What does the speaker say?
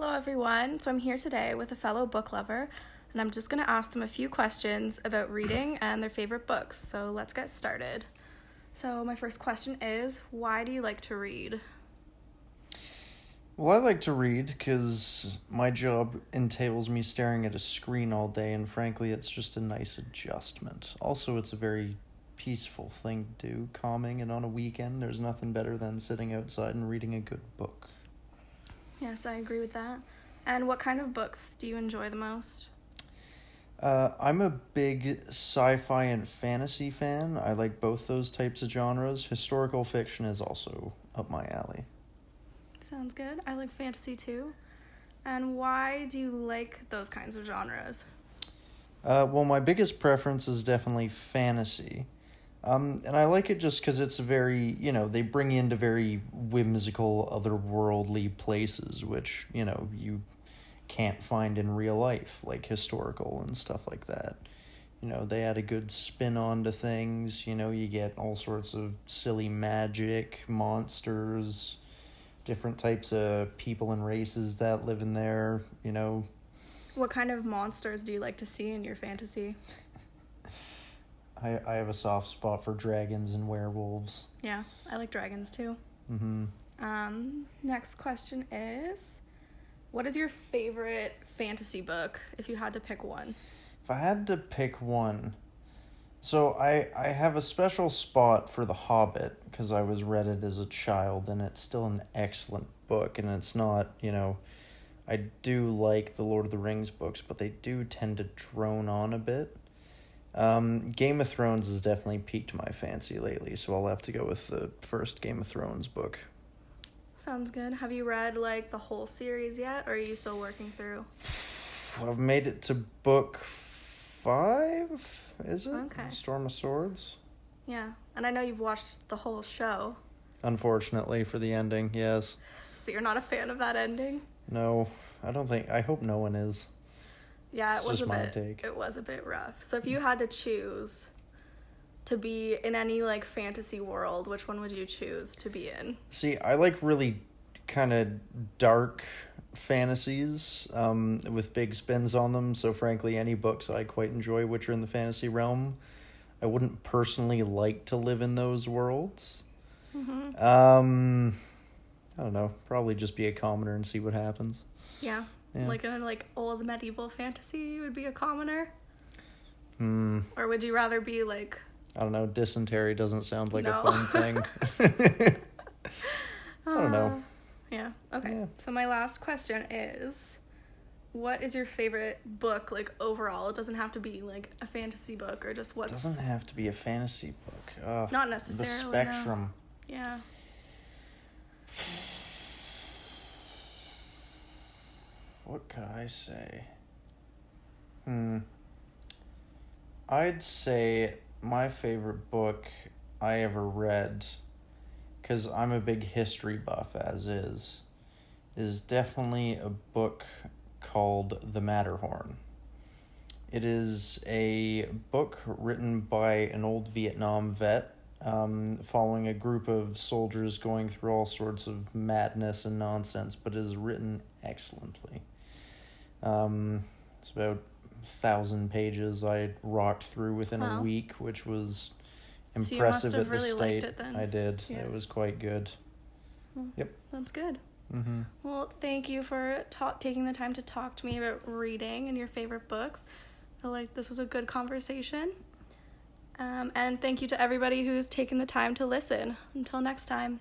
Hello, everyone. So I'm here today with a fellow book lover, and I'm just going to ask them a few questions about reading and their favorite books. So let's get started. So my first question is, why do you like to read? Well, I like to read because my job entails me staring at a screen all day, and frankly, it's just a nice adjustment. Also, it's a very peaceful thing to do, calming, and on a weekend, there's nothing better than sitting outside and reading a good book. Yes, I agree with that. And what kind of books do you enjoy the most? I'm a big sci-fi and fantasy fan. I like both those types of genres. Historical fiction is also up my alley. Sounds good. I like fantasy too. And why do you like those kinds of genres? Well, my biggest preference is definitely fantasy. And I like it just because it's very, they bring you into very whimsical, otherworldly places, which, you can't find in real life, like historical and stuff like that. They add a good spin onto things. You get all sorts of silly magic, monsters, different types of people and races that live in there. What kind of monsters do you like to see in your fantasy? I have a soft spot for dragons and werewolves. Yeah, I like dragons too. Next question is, what is your favorite fantasy book, if you had to pick one? If I had to pick one, so I have a special spot for The Hobbit because I read it as a child, and it's still an excellent book, and it's not, I do like the Lord of the Rings books, but they do tend to drone on a bit. Game of Thrones has definitely piqued my fancy lately, so I'll have to go with the first Game of Thrones book. Sounds good. Have you read, the whole series yet, or are you still working through? I've made it to book 5, is it? Okay. Storm of Swords? Yeah, and I know you've watched the whole show. Unfortunately for the ending, yes. So you're not a fan of that ending? No, I hope no one is. Yeah, It was a bit rough. So if you had to choose to be in any fantasy world, which one would you choose to be in? See, I like really kind of dark fantasies with big spins on them. So frankly, any books I quite enjoy which are in the fantasy realm. I wouldn't personally like to live in those worlds. Mm-hmm. I don't know. Probably just be a commoner and see what happens. Yeah. Yeah. Like in old medieval fantasy, you would be a commoner? Or would you rather be I don't know, dysentery doesn't sound like No. a fun thing. I don't know. Yeah, okay. Yeah. So my last question is, what is your favorite book, overall? It doesn't have to be, a fantasy book or just It doesn't have to be a fantasy book. Not necessarily, The spectrum. No. Yeah. What could I say? I'd say my favorite book I ever read, because I'm a big history buff as is definitely a book called The Matterhorn. It is a book written by an old Vietnam vet, following a group of soldiers going through all sorts of madness and nonsense, but is written excellently. It's about 1,000 pages I rocked through within a week, which was impressive. So you must have at the really state. liked it then. I did. Yeah. It was quite good. Well, Yep. That's good. Mm-hmm. Well, thank you for taking the time to talk to me about reading and your favorite books. I feel like this was a good conversation. And thank you to everybody who's taken the time to listen. Until next time.